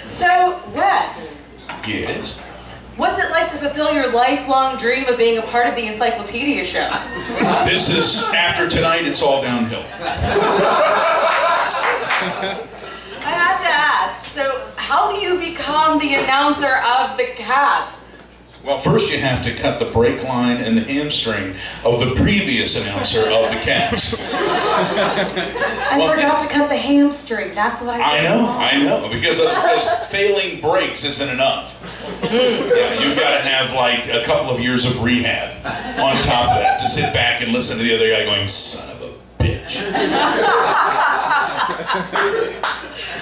So, Wes. Yes? What's it like to fulfill your lifelong dream of being a part of the Encyclopedia Show? This is, after tonight, it's all downhill. I have to ask, so how do you become the announcer of the Caps? Well, first you have to cut the brake line and the hamstring of the previous announcer of the Caps. I forgot to cut the hamstring. That's what I did. I know, because failing brakes isn't enough. Yeah, you've got to have like a couple of years of rehab on top of that to sit back and listen to the other guy going, son of a bitch.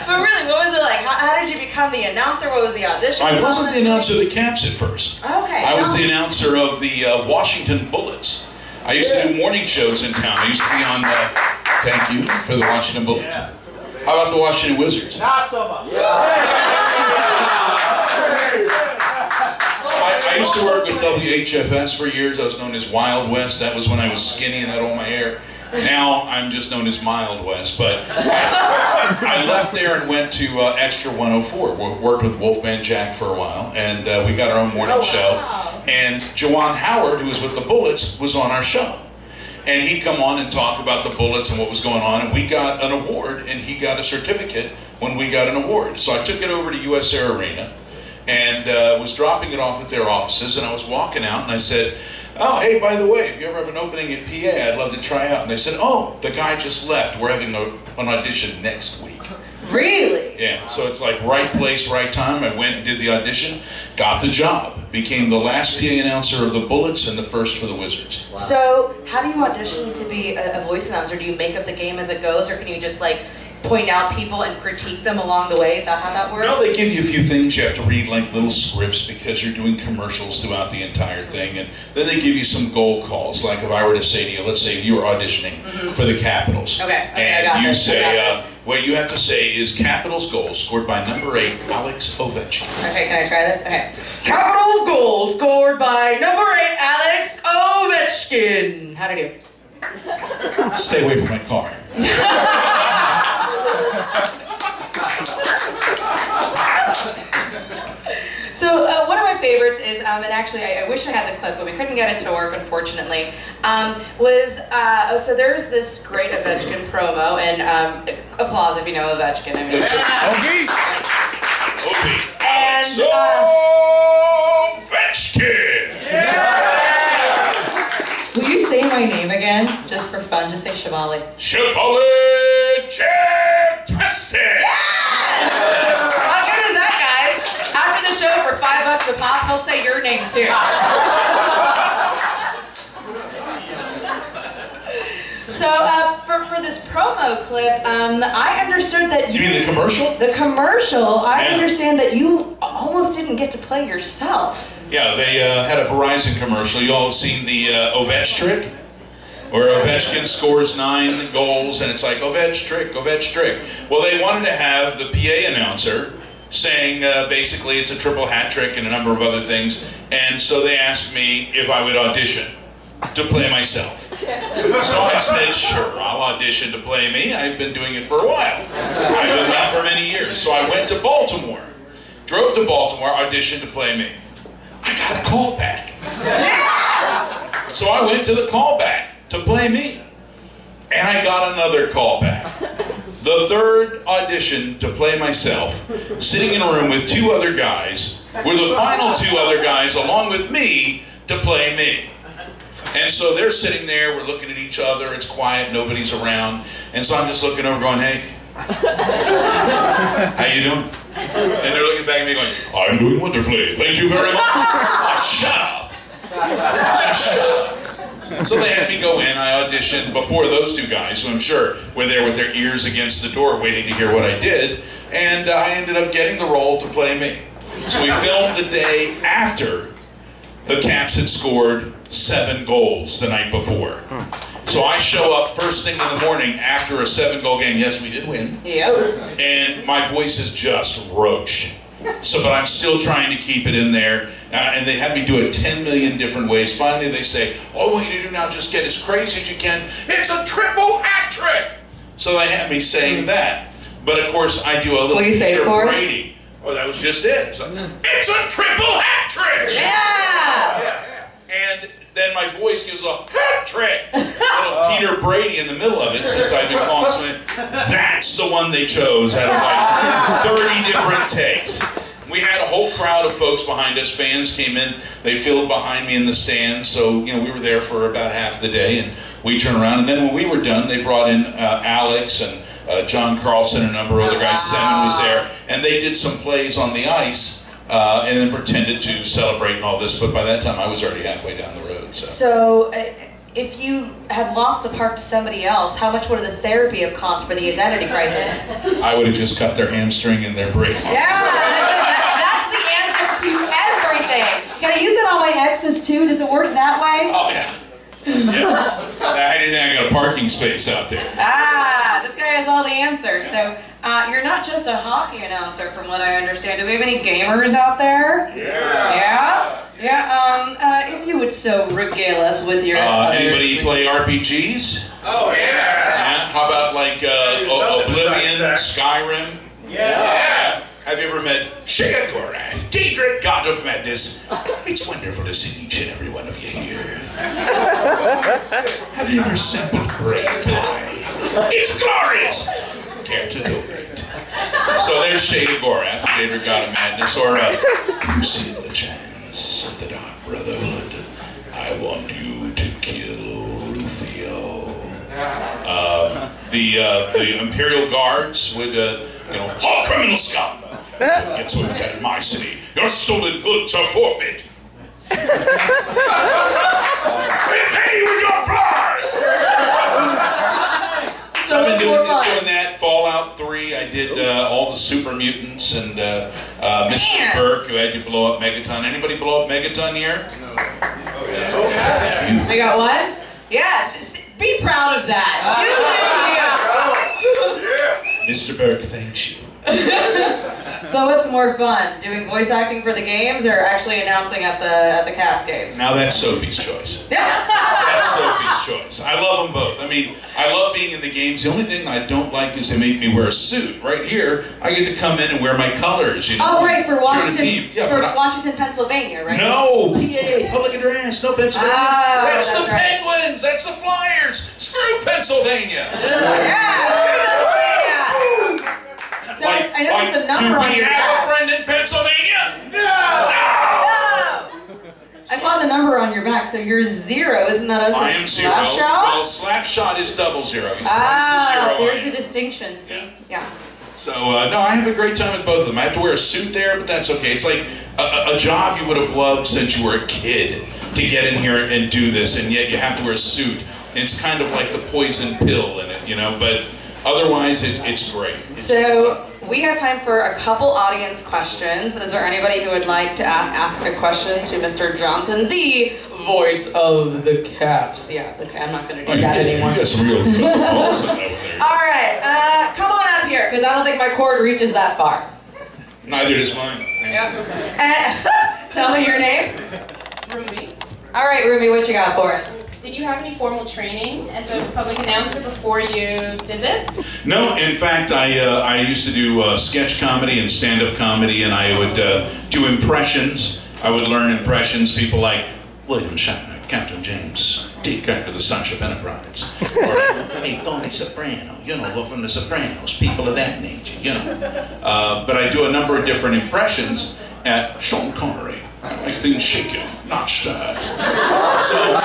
But really, what was it like? How did you become the announcer? What was the audition? I wasn't the announcer of the Caps at first. Okay. I was the announcer of the Washington Bullets. I used to do morning shows in town. I used to be on, thank you for the Washington Bullets. Yeah. How about the Washington Wizards? Not so much. I used to work with WHFS for years. I was known as Wild West. That was when I was skinny and had all my hair. Now I'm just known as Mild West. But I left there and went to Extra 104. We worked with Wolfman Jack for a while, and we got our own morning show. And Jawan Howard, who was with the Bullets, was on our show. And he'd come on and talk about the Bullets and what was going on, and we got an award, and he got a certificate when we got an award. So I took it over to US Air Arena, and was dropping it off at their offices, and I was walking out, and I said, oh, hey, by the way, if you ever have an opening at PA, I'd love to try out. And they said, oh, the guy just left. We're having an audition next week. Really? Yeah, so it's like right place, right time. I went and did the audition, got the job, became the last PA announcer of the Bullets and the first for the Wizards. Wow. So, how do you audition to be a voice announcer? Do you make up the game as it goes, or can you just like point out people and critique them along the way? Is that how that works? No, they give you a few things. You have to read like little scripts because you're doing commercials throughout the entire thing. And then they give you some goal calls. Like if I were to say to you, let's say you were auditioning for the Capitals. Okay, and I got you this. say, what you have to say is Capitals goal scored by number 8, Alex Ovechkin. Okay, can I try this? Okay. Capitals goal scored by number 8, Alex Ovechkin. How'd I do? Stay away from my car. So one of my favorites is, and actually I wish I had the clip, but we couldn't get it to work, unfortunately, so there's this great Ovechkin promo, and applause if you know Ovechkin. I mean, and Ovechkin! Will you say my name again, just for fun? Just say Shivali. Shivali Fantastic! Yes! How good is that, guys? After the show, for $5 a pop, he'll say your name too. So, for this promo clip, I understood that you mean the commercial? The commercial. I understand that you almost didn't get to play yourself. Yeah, they had a Verizon commercial. You all have seen the Ovech trick? Where Ovechkin scores 9 goals, and it's like, Ovech trick, Ovech trick. Well, they wanted to have the PA announcer saying basically it's a triple hat trick and a number of other things, and so they asked me if I would audition to play myself. So I said, sure, I'll audition to play me. I've been doing it for a while. I've done that for many years. So I went to Baltimore, drove to Baltimore, auditioned to play me. I got a call back. So I went to the callback to play me. And I got another call back. The third audition to play myself, sitting in a room with 2 other guys, were the final 2 other guys along with me to play me. And so they're sitting there, we're looking at each other, it's quiet, nobody's around. And so I'm just looking over going, hey, how you doing? And they're looking back at me going, I'm doing wonderfully, thank you very much. Oh, shut up. Just shut up. So they had me go in, I auditioned before those 2 guys, who I'm sure were there with their ears against the door waiting to hear what I did, and I ended up getting the role to play me. So we filmed the day after the Caps had scored 7 goals the night before. So I show up first thing in the morning after a 7-goal game. Yes, we did win. Yep. And my voice is just roached. So, but I'm still trying to keep it in there. And they had me do it 10 million different ways. Finally, they say, all I want you to do now, just get as crazy as you can. It's a triple hat trick. So they had me saying that. But of course, I do a little Will you say it for us? Brady. Oh, that was just it. It's like, it's a triple hat trick! Yeah! And then my voice gives a hat trick! Little Peter Brady in the middle of it, since I've been calling something. That's the one they chose out of like 30 different takes. We had a whole crowd of folks behind us. Fans came in. They filled behind me in the stands. So, you know, we were there for about half the day. And we turned around. And then when we were done, they brought in Alex and John Carlson and a number of other guys. Seven was there. And they did some plays on the ice and then pretended to celebrate and all this. But by that time, I was already halfway down the road. So if you had lost the park to somebody else, how much would the therapy have cost for the identity crisis? I would have just cut their hamstring and their brace. Yeah, that's the answer to everything. Can I use it on my exes too? Does it work that way? Oh, yeah. Yeah. How do you think I got a parking space out there? Ah, this guy has all the answers. So you're not just a hockey announcer, from what I understand. Do we have any gamers out there? Yeah. Yeah? Yeah, if you would so regale us with your... Anybody play RPGs? Oh, yeah. How about like Oblivion, Skyrim? Yeah. Have you ever met Sheogorath, Daedric, God of Madness? It's wonderful to see each and every one of you here. Have you ever sampled brain pie? It's glorious! Care to donate? So there's Sheogorath, Daedric, God of Madness, or you see the chance of the Dark Brotherhood. I want you to kill Rufio. The Imperial Guards would, all criminal scum! Get so out of my city. Your stolen goods are forfeit. Repay with your blood! So I've been doing fun. that. Fallout 3, I did all the Super Mutants and Mr. Burke, who had to blow up Megaton. Anybody blow up Megaton here? No. Oh, We got one? Yes. Be proud of that. Mr. Burke, thanks you. So what's more fun, doing voice acting for the games or actually announcing at the Cavs games? Now that's Sophie's choice. That's Sophie's choice. I love them both. I mean, I love being in the games. The only thing I don't like is they make me wear a suit. Right here, I get to come in and wear my colors. You know, oh, right, for Washington, yeah, Washington, Pennsylvania, right? No, PA, public address, no Pennsylvania. Oh, that's the right. Penguins, that's the Flyers. Screw Pennsylvania. Yeah, screw Pennsylvania. So I noticed the number on do we your have back. a friend in Pennsylvania? No! I saw the number on your back, so you're 0. Isn't that also I am 0. Slapshot? Well, Slapshot is double 0. He's Ah, close to 0. there's a distinction, see? Yeah. So, no, I have a great time with both of them. I have to wear a suit there, but that's okay. It's like a job you would have loved since you were a kid to get in here and do this, and yet you have to wear a suit. And it's kind of like the poison pill in it, you know, but otherwise it's great. So we have time for a couple audience questions. Is there anybody who would like to ask a question to Mr. Johnson, the voice of the Cavs? Yeah, I'm not going to do that anymore. You got some real good balls in over there. All right, come on up here, because I don't think my cord reaches that far. Neither does mine. Yep. Tell me your name. Rumi, All right, Rumi, what you got for us? did you have any formal training as a public announcer before you did this? No, in fact, I used to do sketch comedy and stand-up comedy, and I would do impressions. I would learn impressions, people like William Shatner, Captain James, T. Kirk of the Starship Enterprise, or hey, Tony Soprano, you know, from The Sopranos, people of that nature, you know. But I do a number of different impressions at Sean Connery. I like things shaken, not stirred. So,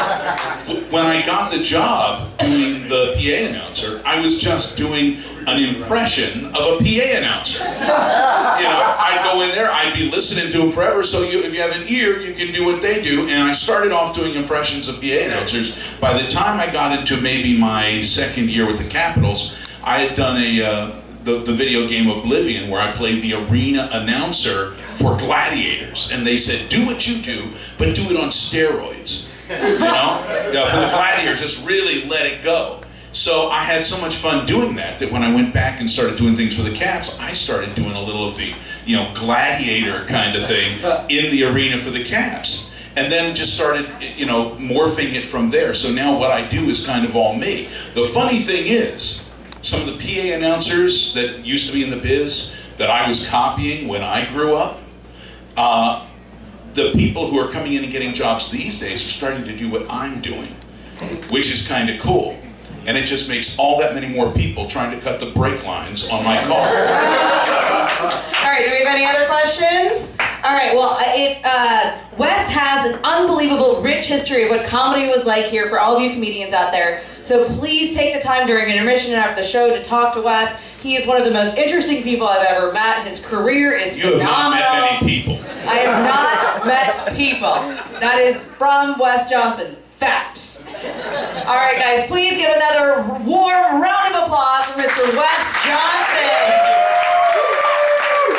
when I got the job doing the PA announcer, I was just doing an impression of a PA announcer. You know, I'd go in there, I'd be listening to them forever, so if you have an ear, you can do what they do, and I started off doing impressions of PA announcers. By the time I got into maybe my second year with the Capitals, I had done the video game Oblivion, where I played the arena announcer for Gladiators, and they said, do what you do, but do it on steroids, you know? For the Gladiators, just really let it go. So I had so much fun doing that when I went back and started doing things for the Caps, I started doing a little of the, you know, gladiator kind of thing in the arena for the Caps. And then just started, you know, morphing it from there. So now what I do is kind of all me. The funny thing is, some of the PA announcers that used to be in the biz, that I was copying when I grew up, the people who are coming in and getting jobs these days are starting to do what I'm doing, which is kind of cool. And it just makes all that many more people trying to cut the brake lines on my car. All right, do we have any other questions? All right, well, Wes has an unbelievable rich history of what comedy was like here for all of you comedians out there. So please take the time during intermission and after the show to talk to Wes. He is one of the most interesting people I've ever met. His career is phenomenal. You have not met many people. I have not met people. That is from Wes Johnson. Facts. All right, guys, please give another warm round of applause for Mr. Wes Johnson.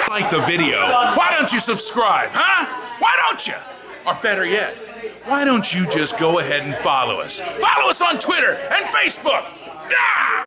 Like the video, why don't you subscribe, huh? Why don't you? Or better yet, why don't you just go ahead and follow us? Follow us on Twitter and Facebook. Ah!